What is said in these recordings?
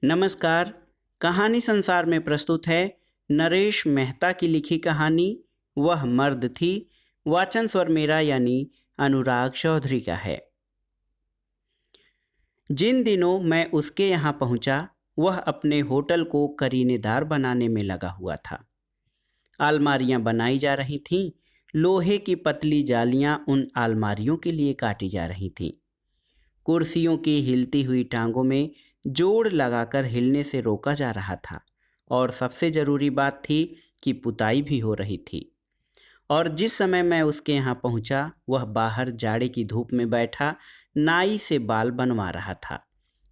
नमस्कार। कहानी संसार में प्रस्तुत है नरेश मेहता की लिखी कहानी वह मर्द थी। वाचन स्वर मेरा यानी अनुराग चौधरी का है। जिन दिनों मैं उसके यहाँ पहुँचा वह अपने होटल को करीनेदार बनाने में लगा हुआ था। अलमारियाँ बनाई जा रही थीं। लोहे की पतली जालियाँ उन अलमारियों के लिए काटी जा रही थीं। कुर्सियों की हिलती हुई टांगों में जोड़ लगाकर हिलने से रोका जा रहा था। और सबसे ज़रूरी बात थी कि पुताई भी हो रही थी। और जिस समय मैं उसके यहाँ पहुँचा वह बाहर जाड़े की धूप में बैठा नाई से बाल बनवा रहा था,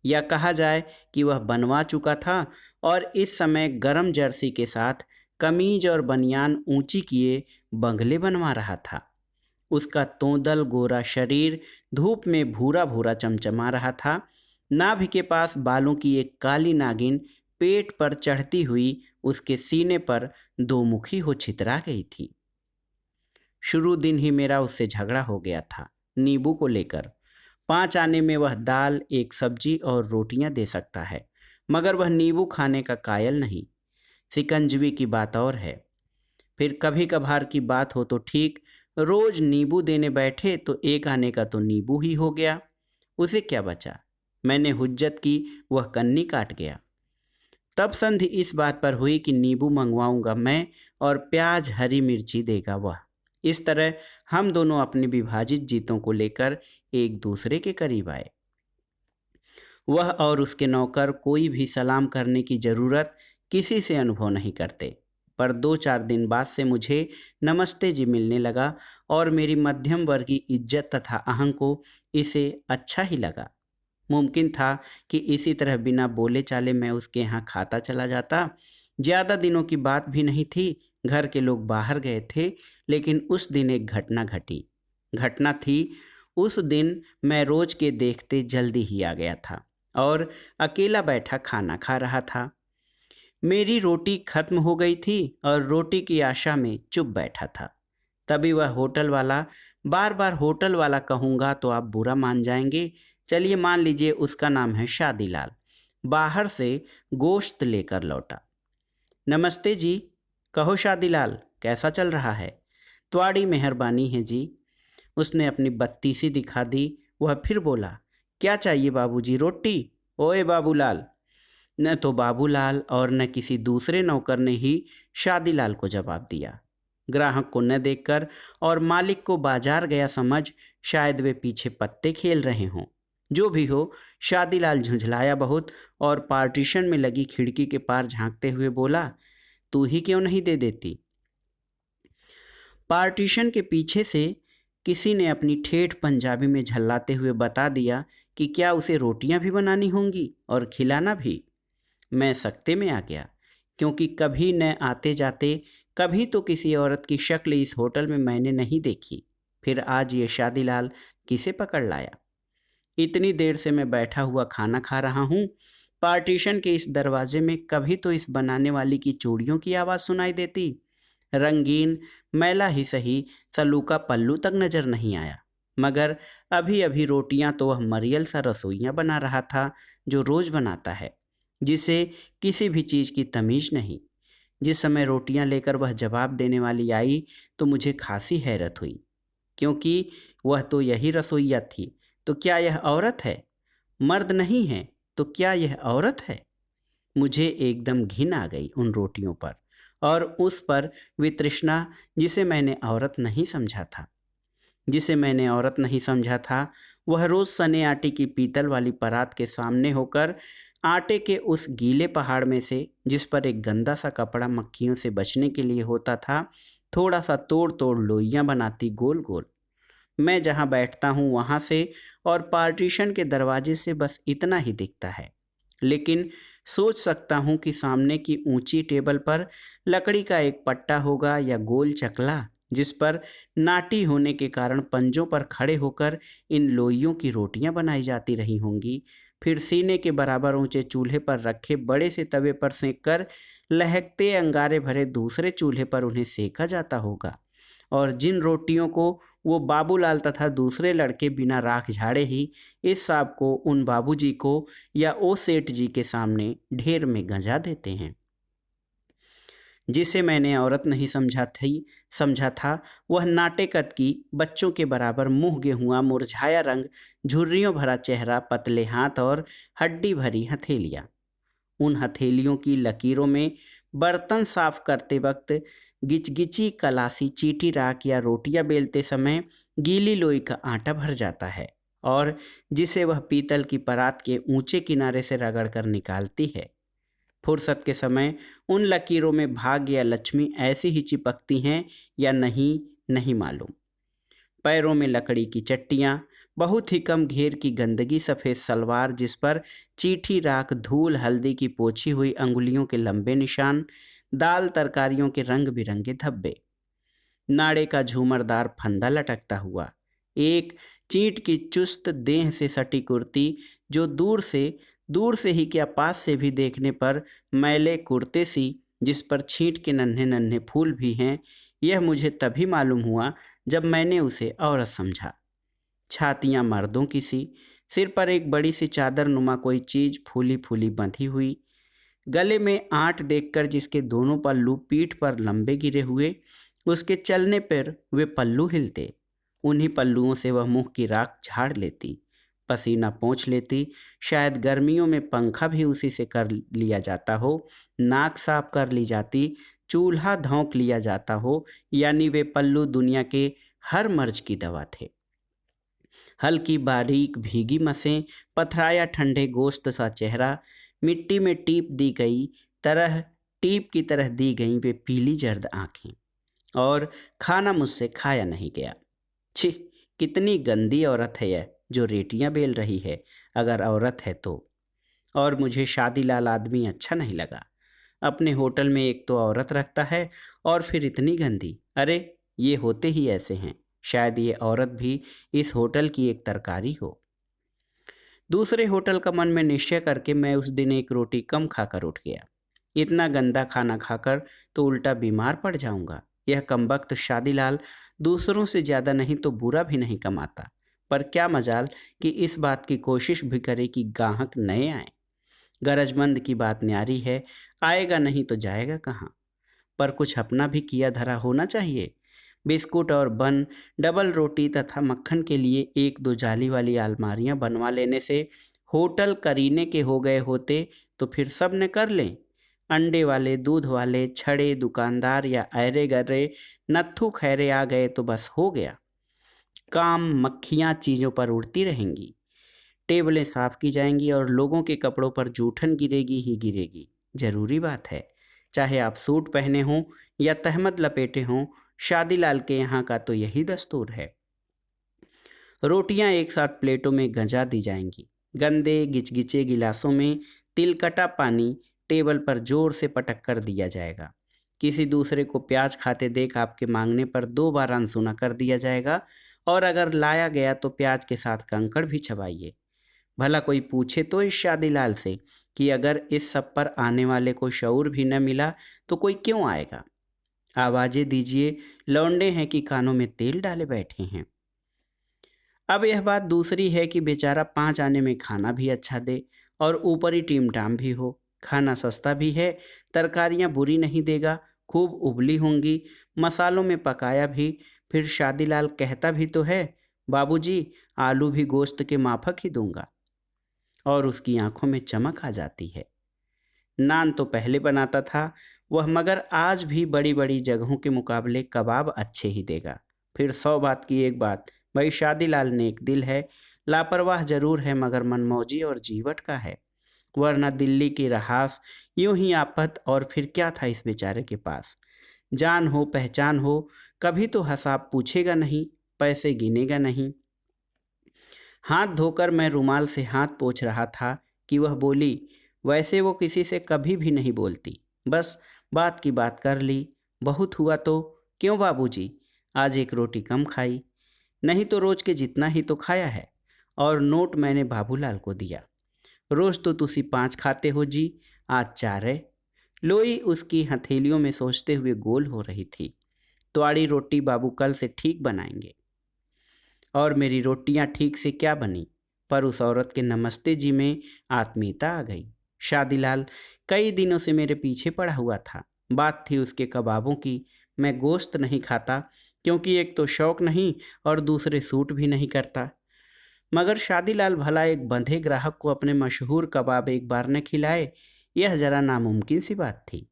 या कहा जाए कि वह बनवा चुका था और इस समय गरम जर्सी के साथ कमीज और बनियान ऊंची किए बंगले बनवा रहा था। उसका तोंदल गोरा शरीर धूप में भूरा भूरा चमचमा रहा था। नाभि के पास बालों की एक काली नागिन पेट पर चढ़ती हुई उसके सीने पर दो मुखी हो छितरा गई थी। शुरू दिन ही मेरा उससे झगड़ा हो गया था, नींबू को लेकर। 5 आने में वह दाल, एक सब्जी और रोटियां दे सकता है, मगर वह नींबू खाने का कायल नहीं। सिकंजवी की बात और है। फिर कभी कभार की बात हो तो ठीक, रोज नींबू देने बैठे तो 1 आने का तो नींबू ही हो गया। उसे क्या बचा? मैंने हुज्जत की, वह कन्नी काट गया। तब संधि इस बात पर हुई कि नींबू मंगवाऊंगा मैं और प्याज हरी मिर्ची देगा वह। इस तरह हम दोनों अपने विभाजित जीतों को लेकर एक दूसरे के करीब आए। वह और उसके नौकर कोई भी सलाम करने की जरूरत किसी से अनुभव नहीं करते, पर 2-4 दिन बाद से मुझे नमस्ते जी मिलने लगा और मेरी मध्यम वर्गीय इज्जत तथा अहं को इसे अच्छा ही लगा। मुमकिन था कि इसी तरह बिना बोले चाले मैं उसके यहाँ खाता चला जाता। ज़्यादा दिनों की बात भी नहीं थी। घर के लोग बाहर गए थे, लेकिन उस दिन एक घटना घटी। घटना थी, उस दिन मैं रोज के देखते जल्दी ही आ गया था और अकेला बैठा खाना खा रहा था। मेरी रोटी खत्म हो गई थी और रोटी की आशा में चुप बैठा था। तभी वह होटल वाला, बार बार होटल वाला कहूँगा तो आप बुरा मान जाएंगे, चलिए मान लीजिए उसका नाम है शादीलाल, बाहर से गोश्त लेकर लौटा। नमस्ते जी। कहो शादीलाल, कैसा चल रहा है? त्वाड़ी मेहरबानी है जी। उसने अपनी बत्तीसी दिखा दी। वह फिर बोला, क्या चाहिए बाबूजी? रोटी? ओए बाबूलाल। न तो बाबूलाल और न किसी दूसरे नौकर ने ही शादीलाल को जवाब दिया। ग्राहक को न देखकर और मालिक को बाजार गया समझ शायद वे पीछे पत्ते खेल रहे हों। जो भी हो, शादीलाल झुंझलाया बहुत और पार्टीशन में लगी खिड़की के पार झांकते हुए बोला, तू ही क्यों नहीं दे देती? पार्टीशन के पीछे से किसी ने अपनी ठेठ पंजाबी में झल्लाते हुए बता दिया कि क्या उसे रोटियां भी बनानी होंगी और खिलाना भी। मैं सकते में आ गया, क्योंकि कभी न आते जाते, कभी तो किसी औरत की शक्ल इस होटल में मैंने नहीं देखी। फिर आज ये शादीलाल किसे पकड़ लाया? इतनी देर से मैं बैठा हुआ खाना खा रहा हूँ। पार्टीशन के इस दरवाजे में कभी तो इस बनाने वाली की चूड़ियों की आवाज़ सुनाई देती। रंगीन मैला ही सही, सलूका पल्लू तक नजर नहीं आया। मगर अभी अभी रोटियां तो वह मरियल सा रसोइयां बना रहा था, जो रोज बनाता है, जिसे किसी भी चीज़ की तमीज नहीं। जिस समय रोटियां लेकर वह जवाब देने वाली आई तो मुझे खासी हैरत हुई, क्योंकि वह तो यही रसोइया थी। तो क्या यह औरत है? मर्द नहीं है तो क्या यह औरत है? मुझे एकदम घिन आ गई उन रोटियों पर और उस पर वितृष्णा, जिसे मैंने औरत नहीं समझा था। जिसे मैंने औरत नहीं समझा था, वह रोज सने आटे की पीतल वाली परात के सामने होकर आटे के उस गीले पहाड़ में से, जिस पर एक गंदा सा कपड़ा मक्खियों से बचने के लिए होता था, थोड़ा सा तोड़ तोड़ लोइयां बनाती गोल गोल। मैं जहाँ बैठता हूँ वहाँ से और पार्टीशन के दरवाजे से बस इतना ही दिखता है। लेकिन सोच सकता हूँ कि सामने की ऊंची टेबल पर लकड़ी का एक पट्टा होगा या गोल चकला, जिस पर नाटी होने के कारण पंजों पर खड़े होकर इन लोइयों की रोटियां बनाई जाती रही होंगी। फिर सीने के बराबर ऊंचे चूल्हे पर रखे बड़े से तवे पर सेंक कर लहकते अंगारे भरे दूसरे चूल्हे पर उन्हें सेका जाता होगा और जिन रोटियों को वो बाबूलाल तथा दूसरे लड़के बिना राख झाड़े ही इस सांप को उन बाबूजी को या ओ सेठ जी के सामने ढेर में गंजा देते हैं। जिसे मैंने औरत नहीं समझा था वह नाटे कद की, बच्चों के बराबर मुंह गेहुआ, मुरझाया रंग, झुर्रियों भरा चेहरा, पतले हाथ और हड्डी भरी हथेलियां। उन हथेलियों की लकीरों में बर्तन साफ करते वक्त गिचगिची, कलासी, चीटी राख या रोटियां बेलते समय गीली लोई का आटा भर जाता है और जिसे वह पीतल की परात के ऊंचे किनारे से रगड़ कर निकालती है। फुर्सत के समय उन लकीरों में भाग्य या लक्ष्मी ऐसी ही चिपकती हैं या नहीं, नहीं मालूम। पैरों में लकड़ी की चट्टियाँ, बहुत ही कम घेर की गंदगी सफ़ेद सलवार जिस पर चीठी राख, धूल, हल्दी की पोछी हुई अंगुलियों के लंबे निशान, दाल तरकारियों के रंग बिरंगे धब्बे, नाड़े का झूमरदार फंदा लटकता हुआ, एक चींट की चुस्त देह से सटी कुर्ती जो दूर से ही क्या पास से भी देखने पर मैले कुर्ते सी, जिस पर छींट के नन्हे नन्हे फूल भी हैं। यह मुझे तभी मालूम हुआ जब मैंने उसे औरत समझा। छातियां मर्दों की सी, सिर पर एक बड़ी सी चादर नुमा कोई चीज फूली फूली बंधी हुई, गले में आंट देखकर जिसके दोनों पल्लू पीठ पर लंबे गिरे हुए, उसके चलने पर वे पल्लू हिलते। उन्हीं पल्लुओं से वह मुंह की राख झाड़ लेती, पसीना पोंछ लेती, शायद गर्मियों में पंखा भी उसी से कर लिया जाता हो, नाक साफ कर ली जाती, चूल्हा धौंक लिया जाता हो, यानी वे पल्लू दुनिया के हर मर्ज की दवा थे। हल्की बारीक भीगी मसें, पथराया ठंडे गोश्त सा चेहरा, मिट्टी में टीप की तरह दी गई वे पीली जर्द आंखें, और खाना मुझसे खाया नहीं गया। छी, कितनी गंदी औरत है यह जो रेटियां बेल रही है, अगर औरत है तो। और मुझे शादीलाल आदमी अच्छा नहीं लगा। अपने होटल में एक तो औरत रखता है और फिर इतनी गंदी। अरे ये होते ही ऐसे हैं, शायद ये औरत भी इस होटल की एक तरकारी हो। दूसरे होटल का मन में निश्चय करके मैं उस दिन एक रोटी कम खाकर उठ गया। इतना गंदा खाना खाकर तो उल्टा बीमार पड़ जाऊंगा। यह कमबख्त शादीलाल दूसरों से ज़्यादा नहीं तो बुरा भी नहीं कमाता, पर क्या मजाल कि इस बात की कोशिश भी करे कि गाहक नए आए। गरजमंद की बात न्यारी है, आएगा नहीं तो जाएगा कहाँ। पर कुछ अपना भी किया धरा होना चाहिए। बिस्कुट और बन, डबल रोटी तथा मक्खन के लिए एक दो जाली वाली अलमारियां बनवा लेने से होटल करीने के हो गए होते तो फिर सब ने कर लें। अंडे वाले, दूध वाले, छड़े दुकानदार या ऐरे गर्रे नत्थु खैरे आ गए तो बस हो गया काम। मक्खियाँ चीज़ों पर उड़ती रहेंगी, टेबलें साफ की जाएंगी और लोगों के कपड़ों पर जूठन गिरेगी ही गिरेगी। जरूरी बात है, चाहे आप सूट पहने हों या तहमद लपेटे हों, शादीलाल के यहाँ का तो यही दस्तूर है। रोटियां एक साथ प्लेटों में गंजा दी जाएंगी। गंदे गिचगिचे गिलासों में तिलकटा पानी टेबल पर जोर से पटक कर दिया जाएगा। किसी दूसरे को प्याज खाते देख आपके मांगने पर 2 बार अनसुना कर दिया जाएगा, और अगर लाया गया तो प्याज के साथ कंकड़ भी चबाइए। भला कोई पूछे तो इस शादीलाल से कि अगर इस सब पर आने वाले को शऊर भी न मिला तो कोई क्यों आएगा। आवाजें दीजिए, लौंडे हैं कि कानों में तेल डाले बैठे हैं। अब यह बात दूसरी है कि बेचारा 5 आने में खाना भी अच्छा दे और ऊपरी टीम टाम भी हो। खाना सस्ता भी है, तरकारियां बुरी नहीं देगा, खूब उबली होंगी, मसालों में पकाया भी। फिर शादीलाल कहता भी तो है, बाबूजी आलू भी गोश्त के माफक ही दूंगा, और उसकी आंखों में चमक आ जाती है। नान तो पहले बनाता था वह, मगर आज भी बड़ी बड़ी जगहों के मुकाबले कबाब अच्छे ही देगा। फिर 100 बात की एक बात, भाई शादीलाल नेक दिल है, लापरवाह जरूर है मगर मनमौजी और जीवट का है। वरना दिल्ली की रहास यूं ही आपत, और फिर क्या था इस बेचारे के पास। जान हो पहचान हो, कभी तो हिसाब पूछेगा नहीं, पैसे गिनेगा नहीं। हाथ धोकर मैं रुमाल से हाथ पोंछ रहा था कि वह बोली, वैसे वो किसी से कभी भी नहीं बोलती, बस बात की बात कर ली। बहुत हुआ तो क्यों बाबूजी, आज एक रोटी कम खाई, नहीं तो रोज के जितना ही तो खाया है। और नोट मैंने बाबूलाल को दिया। रोज तो तुसी 5 खाते हो जी, आज 4 है। लोई उसकी हथेलियों में सोचते हुए गोल हो रही थी। तुम्हारी रोटी बाबू कल से ठीक बनाएंगे। और मेरी रोटियां ठीक से क्या बनी, पर उस औरत के नमस्ते जी में आत्मीयता आ गई। शादीलाल कई दिनों से मेरे पीछे पड़ा हुआ था। बात थी उसके कबाबों की। मैं गोश्त नहीं खाता, क्योंकि एक तो शौक नहीं और दूसरे सूट भी नहीं करता। मगर शादीलाल भला एक बंधे ग्राहक को अपने मशहूर कबाब एक बार न खिलाए, यह जरा नामुमकिन सी बात थी।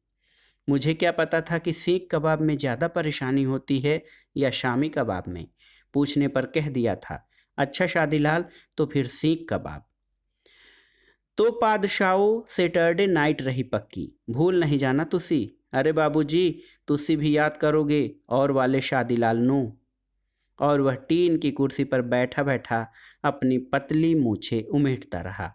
मुझे क्या पता था कि सीख कबाब में ज़्यादा परेशानी होती है या शामी कबाब में। पूछने पर कह दिया था, अच्छा शादीलाल, तो फिर सीख कबाब। तो पादशाओ सैटरडे नाइट रही पक्की, भूल नहीं जाना तुसी। अरे बाबूजी, तुसी भी याद करोगे और वाले शादीलाल नू। और वह टीन की कुर्सी पर बैठा बैठा अपनी पतली मूछें उमेटता रहा।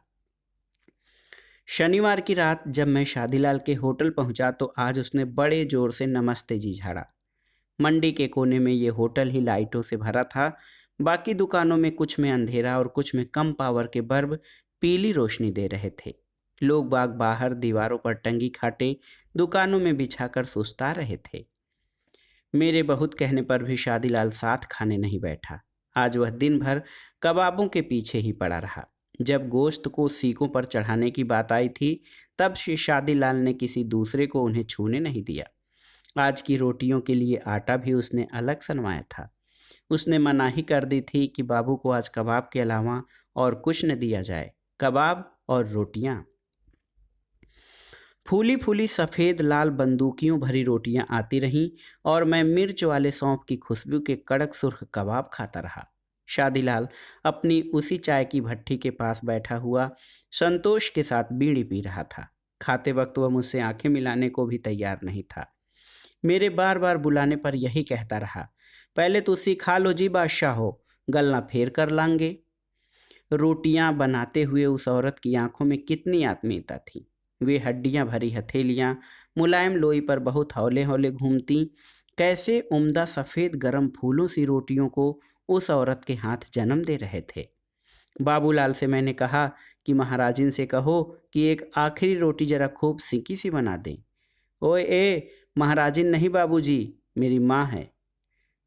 शनिवार की रात जब मैं शादीलाल के होटल पहुंचा तो आज उसने बड़े जोर से नमस्ते जी झाड़ा। मंडी के कोने में ये होटल ही लाइटों से भरा था। बाकी दुकानों में कुछ में अंधेरा और कुछ में कम पावर के बल्ब पीली रोशनी दे रहे थे। लोग बाग बाहर दीवारों पर टंगी खाटे दुकानों में बिछाकर सुस्ता रहे थे। मेरे बहुत कहने पर भी शादीलाल साथ खाने नहीं बैठा। आज वह दिन भर कबाबों के पीछे ही पड़ा रहा। जब गोश्त को सीकों पर चढ़ाने की बात आई थी, तब श्री शादीलाल ने किसी दूसरे को उन्हें छूने नहीं दिया। आज की रोटियों के लिए आटा भी उसने अलग सनवाया था। उसने मनाही कर दी थी कि बाबू को आज कबाब के अलावा और कुछ न दिया जाए, कबाब और रोटियां। फूली फूली सफ़ेद लाल बंदूकियों भरी रोटियां आती रहीं और मैं मिर्च वाले सौंफ की खुशबू के कड़क सुर्ख कबाब खाता रहा। शादीलाल अपनी उसी चाय की भट्ठी के पास बैठा हुआ संतोष के साथ बीड़ी पी रहा था। खाते वक्त वह मुझसे आंखें मिलाने को भी तैयार नहीं था। मेरे बार बार बुलाने पर यही कहता रहा, पहले तो सिखा लो जी बादशाह हो, गलना फेर कर लांगे। रोटियां बनाते हुए उस औरत की आंखों में कितनी आत्मीयता थी। वे हड्डियां भरी हथेलियां मुलायम लोई पर बहुत हौले हौले घूमती। कैसे उम्दा सफ़ेद गरम फूलों सी रोटियों को उस औरत के हाथ जन्म दे रहे थे। बाबूलाल से मैंने कहा कि महाराजिन से कहो कि एक आखिरी रोटी जरा खूब सीकी सी बना दें। ओए ए, महाराजिन नहीं बाबूजी, मेरी माँ है।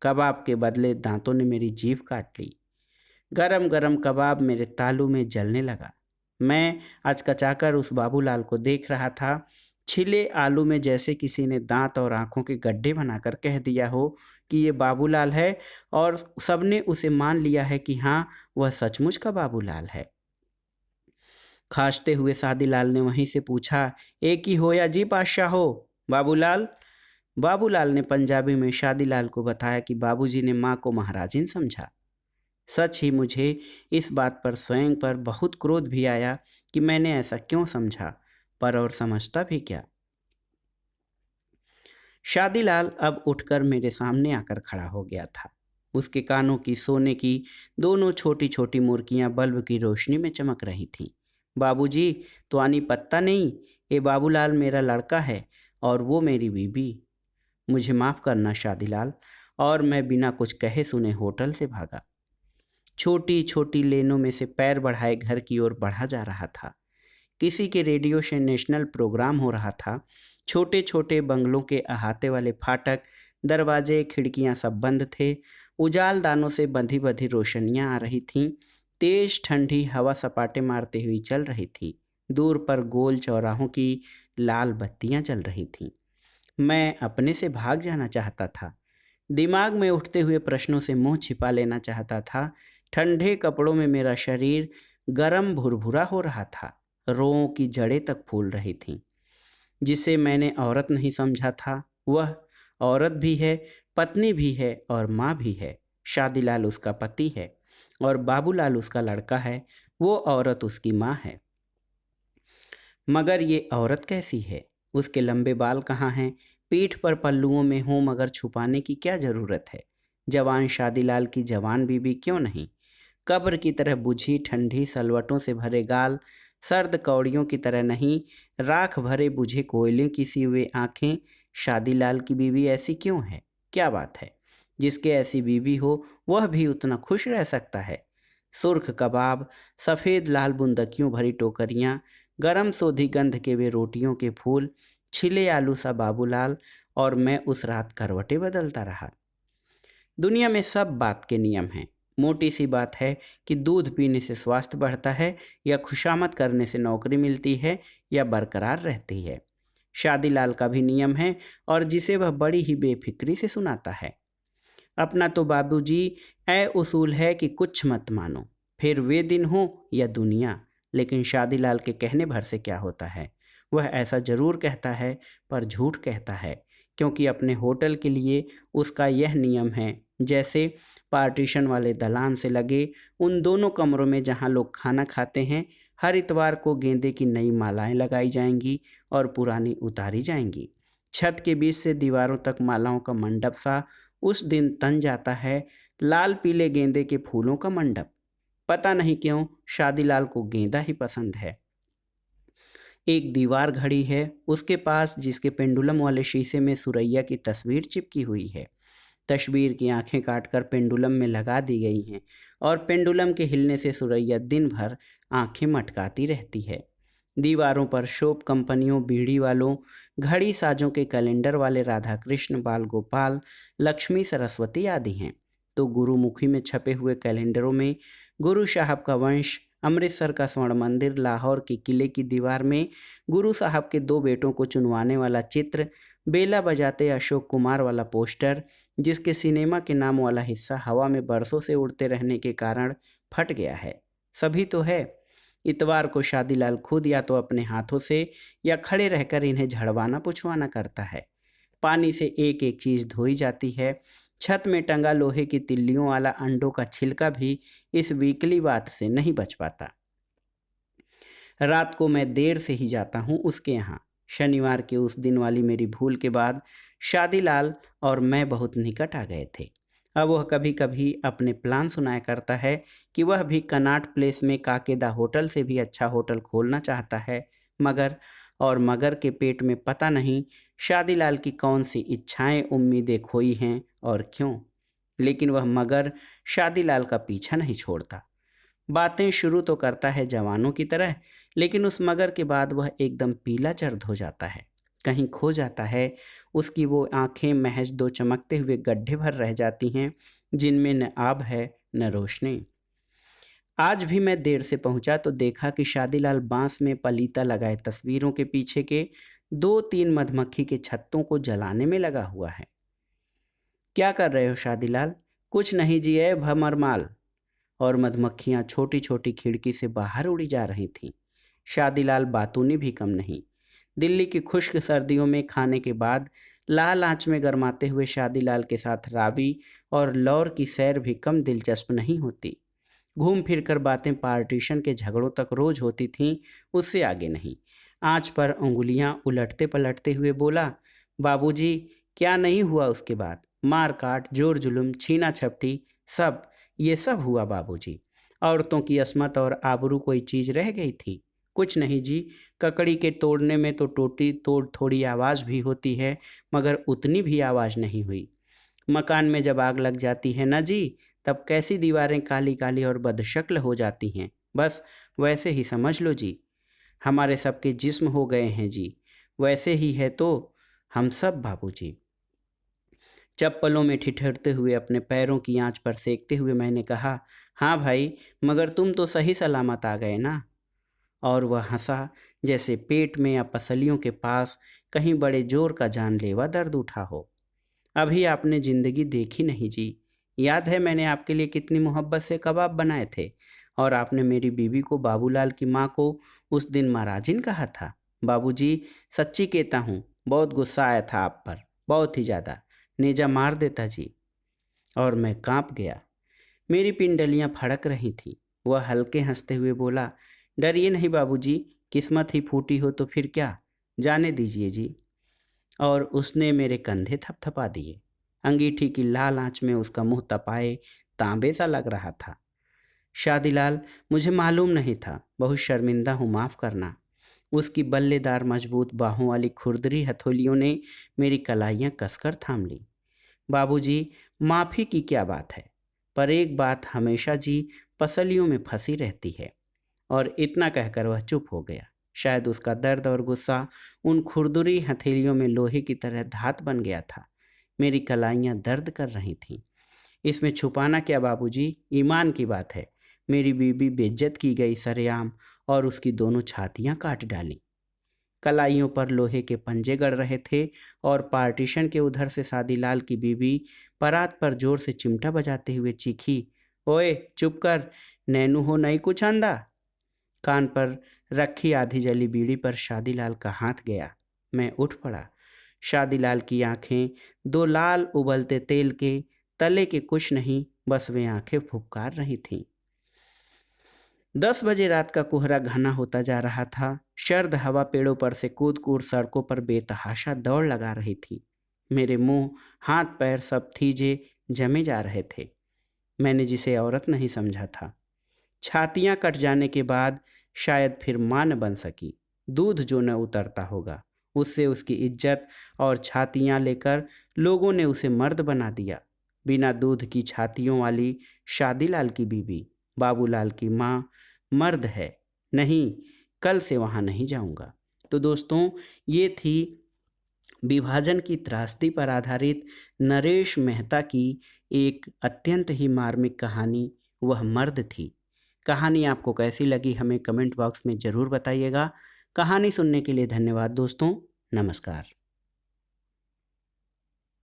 कबाब के बदले दांतों ने मेरी जीभ काट ली। गरम गरम कबाब मेरे तालू में जलने लगा। मैं अचकचाकर उस बाबूलाल को देख रहा था। छिले आलू में जैसे किसी ने दांत और आंखों के गड्ढे बनाकर कह दिया हो कि ये बाबूलाल है, और सबने उसे मान लिया है कि हाँ, वह सचमुच का बाबूलाल है। खांसते हुए शादीलाल ने वहीं से पूछा, एक ही हो या जी बादशाह हो बाबूलाल? बाबूलाल ने पंजाबी में शादीलाल को बताया कि बाबूजी ने माँ को महाराजिन समझा। सच ही मुझे इस बात पर स्वयं पर बहुत क्रोध भी आया कि मैंने ऐसा क्यों समझा, पर और समझता भी क्या। शादीलाल अब उठकर मेरे सामने आकर खड़ा हो गया था। उसके कानों की सोने की दोनों छोटी छोटी मुर्कियां बल्ब की रोशनी में चमक रही थीं। बाबूजी, तो आनी पत्ता नहीं, ये बाबूलाल मेरा लड़का है और वो मेरी बीबी। मुझे माफ़ करना शादीलाल। और मैं बिना कुछ कहे सुने होटल से भागा। छोटी छोटी लेनों में से पैर बढ़ाए घर की ओर बढ़ा जा रहा था। किसी के रेडियो से नेशनल प्रोग्राम हो रहा था। छोटे छोटे बंगलों के अहाते वाले फाटक, दरवाजे, खिड़कियां सब बंद थे। उजाल दानों से बंधी बंधी रोशनियां आ रही थीं। तेज ठंडी हवा सपाटे मारते हुई चल रही थी। दूर पर गोल चौराहों की लाल बत्तियां जल रही थीं। मैं अपने से भाग जाना चाहता था। दिमाग में उठते हुए प्रश्नों से मुंह छिपा लेना चाहता था। ठंडे कपड़ों में मेरा शरीर गरम भुरभुरा हो रहा था। रोंों की जड़ें तक फूल रही थीं। जिसे मैंने औरत नहीं समझा था, वह औरत भी है, पत्नी भी है और माँ भी है। शादीलाल उसका पति है और बाबूलाल उसका लड़का है। वो औरत उसकी माँ है। मगर ये औरत कैसी है? उसके लंबे बाल कहाँ हैं? पीठ पर पल्लुओं में हों, मगर छुपाने की क्या ज़रूरत है? जवान शादीलाल की जवान बीबी क्यों नहीं? कब्र की तरह बुझी ठंडी सलवटों से भरे गाल, सर्द कौड़ियों की तरह नहीं, राख भरे बुझे कोयले की सी हुए आँखें। शादीलाल की बीवी ऐसी क्यों है? क्या बात है? जिसके ऐसी बीवी हो वह भी उतना खुश रह सकता है। सुर्ख कबाब, सफ़ेद लाल बुंदकियों भरी टोकरियाँ, गरम सोधी गंध के वे रोटियों के फूल, छिले आलू सा बाबूलाल और मैं उस रात करवटें बदलता रहा। दुनिया में सब बात के नियम हैं। मोटी सी बात है कि दूध पीने से स्वास्थ्य बढ़ता है, या खुशामद करने से नौकरी मिलती है, या बरकरार रहती है। शादीलाल का भी नियम है, और जिसे वह बड़ी ही बेफिक्री से सुनाता है। अपना तो बाबूजी ए उसूल है कि कुछ मत मानो, फिर वे दिन हो या दुनिया। लेकिन शादीलाल के कहने भर से क्या होता है। वह ऐसा जरूर कहता है, पर झूठ कहता है, क्योंकि अपने होटल के लिए उसका यह नियम है। जैसे पार्टीशन वाले दलान से लगे उन दोनों कमरों में जहाँ लोग खाना खाते हैं, हर इतवार को गेंदे की नई मालाएं लगाई जाएंगी और पुरानी उतारी जाएंगी। छत के बीच से दीवारों तक मालाओं का मंडप सा उस दिन तन जाता है, लाल पीले गेंदे के फूलों का मंडप। पता नहीं क्यों शादीलाल को गेंदा ही पसंद है। एक दीवार घड़ी है उसके पास, जिसके पेंडुलम वाले शीशे में सुरैया की तस्वीर चिपकी हुई है। तस्वीर की आंखें काटकर पेंडुलम में लगा दी गई हैं, और पेंडुलम के हिलने से सुरैया दिन भर आंखें मटकाती रहती है। दीवारों पर शोप कंपनियों, बीड़ी वालों, घड़ी साजों के कैलेंडर वाले राधा कृष्ण, बाल गोपाल, लक्ष्मी, सरस्वती आदि हैं। तो गुरुमुखी में छपे हुए कैलेंडरों में गुरु साहब का वंश, अमृतसर का स्वर्ण मंदिर, लाहौर के किले की दीवार में गुरु साहब के दो बेटों को चुनवाने वाला चित्र, बेला बजाते अशोक कुमार वाला पोस्टर, जिसके सिनेमा के नाम वाला हिस्सा हवा में बरसों से उड़ते रहने के कारण फट गया है, सभी तो है। इतवार को शादीलाल खुद या तो अपने हाथों से या खड़े रहकर इन्हें झड़वाना पुछवाना करता है। पानी से एक एक चीज धोई जाती है। छत में टंगा लोहे की तिल्लियों वाला अंडों का छिलका भी इस वीकली बात से नहीं बच पाता। रात को मैं देर से ही जाता हूँ उसके यहाँ। शनिवार के उस दिन वाली मेरी भूल के बाद शादीलाल और मैं बहुत निकट आ गए थे। अब वह कभी कभी अपने प्लान सुनाया करता है कि वह भी कनॉट प्लेस में काकेदा होटल से भी अच्छा होटल खोलना चाहता है, मगर के पेट में पता नहीं शादीलाल की कौन सी इच्छाएं उम्मीदें खोई हैं और क्यों। लेकिन वह मगर शादीलाल का पीछा नहीं छोड़ता। बातें शुरू तो करता है जवानों की तरह, लेकिन उस मगर के बाद वह एकदम पीला चर्द हो जाता है, कहीं खो जाता है। उसकी वो आंखें महज दो चमकते हुए गड्ढे भर रह जाती हैं, जिनमें न आब है न रोशनी। आज भी मैं देर से पहुंचा तो देखा कि शादीलाल बांस में पलीता लगाए तस्वीरों के पीछे के दो तीन मधुमक्खी के छत्तों को जलाने में लगा हुआ है। क्या कर रहे हो शादीलाल? कुछ नहीं जी, है भमरमाल। और मधुमक्खियां छोटी छोटी खिड़की से बाहर उड़ी जा रही थीं। शादीलाल बातूनी भी कम नहीं। दिल्ली की खुश्क सर्दियों में खाने के बाद लाल आंच में गरमाते हुए शादीलाल के साथ राबी और लौर की सैर भी कम दिलचस्प नहीं होती। घूम फिर कर बातें पार्टीशन के झगड़ों तक रोज होती थीं, उससे आगे नहीं। आंच पर उंगलियां उलटते पलटते हुए बोला, बाबूजी क्या नहीं हुआ उसके बाद? मार काट, जोर जुलुम, छीना झपटी, सब ये सब हुआ बाबूजी। औरतों की अस्मत और आबरू कोई चीज रह गई थी? कुछ नहीं जी। ककड़ी के तोड़ने में तो टोटी तोड़ थोड़ी आवाज भी होती है, मगर उतनी भी आवाज नहीं हुई। मकान में जब आग लग जाती है ना जी, तब कैसी दीवारें काली काली और बदशक्ल हो जाती हैं, बस वैसे ही समझ लो जी। हमारे सबके जिस्म हो गए हैं जी, वैसे ही है तो हम सब बाबूजी। चप्पलों में ठिठुरते हुए अपने पैरों की आंच पर सेकते हुए मैंने कहा, हाँ भाई, मगर तुम तो सही सलामत आ गए ना। और वह हंसा, जैसे पेट में या पसलियों के पास कहीं बड़े जोर का जानलेवा दर्द उठा हो। अभी आपने जिंदगी देखी नहीं जी। याद है मैंने आपके लिए कितनी मोहब्बत से कबाब बनाए थे, और आपने मेरी बीवी को, बाबूलाल की माँ को, उस दिन महाराजिन कहा था। बाबूजी सच्ची कहता हूँ, बहुत गुस्सा आया था आप पर, बहुत ही ज़्यादा। नेजा मार देता जी। और मैं कांप गया। मेरी पिंडलियां फड़क रही थीं। वह हल्के हंसते हुए बोला, डरिए नहीं बाबूजी, किस्मत ही फूटी हो तो फिर क्या, जाने दीजिए जी। और उसने मेरे कंधे थपथपा दिए। अंगीठी की लाल आंच में उसका मुंह तपाए तांबे सा लग रहा था। शादीलाल, मुझे मालूम नहीं था, बहुत शर्मिंदा हूँ, माफ़ करना। उसकी बल्लेदार मजबूत बाहों वाली खुरदरी हथौलियों ने मेरी कलाइयाँ कसकर थाम ली। बाबूजी, माफ़ी की क्या बात है, पर एक बात हमेशा जी पसलियों में फंसी रहती है। और इतना कहकर वह चुप हो गया। शायद उसका दर्द और गुस्सा उन खुरदुरी हथेलियों में लोहे की तरह धात बन गया था। मेरी कलाइयाँ दर्द कर रही थीं। इसमें छुपाना क्या बाबूजी, ईमान की बात है। मेरी बीबी बेइज्जत की गई सरेआम और उसकी दोनों छातियाँ काट डाली। कलाइयों पर लोहे के पंजे गड़ रहे थे और पार्टीशन के उधर से सादीलाल की बीबी परात पर जोर से चिमटा बजाते हुए चीखी, ओए चुप कर, नैनू हो नहीं कुछ आंदा। कान पर रखी आधी जली बीड़ी पर शादीलाल का हाथ गया। मैं उठ पड़ा। शादीलाल की आंखें दो लाल उबलते तेल के तले के कुछ नहीं, बस वे आंखें फुफकार रही थीं। 10 बजे रात का कोहरा घना होता जा रहा था। सर्द हवा पेड़ों पर से कूद कूद सड़कों पर बेतहाशा दौड़ लगा रही थी। मेरे मुंह, हाथ पैर सब थीजे जमे जा रहे थे। मैंने जिसे औरत नहीं समझा था, छातियां कट जाने के बाद शायद फिर मां न बन सकी। दूध जो न उतरता होगा, उससे उसकी इज्जत और छातियां लेकर लोगों ने उसे मर्द बना दिया। बिना दूध की छातियों वाली शादीलाल की बीबी, बाबूलाल की माँ मर्द है। नहीं, कल से वहाँ नहीं जाऊँगा। तो दोस्तों, ये थी विभाजन की त्रासदी पर आधारित नरेश मेहता की एक अत्यंत ही मार्मिक कहानी, वह मर्द थी। कहानी आपको कैसी लगी हमें कमेंट बॉक्स में ज़रूर बताइएगा। कहानी सुनने के लिए धन्यवाद दोस्तों। नमस्कार।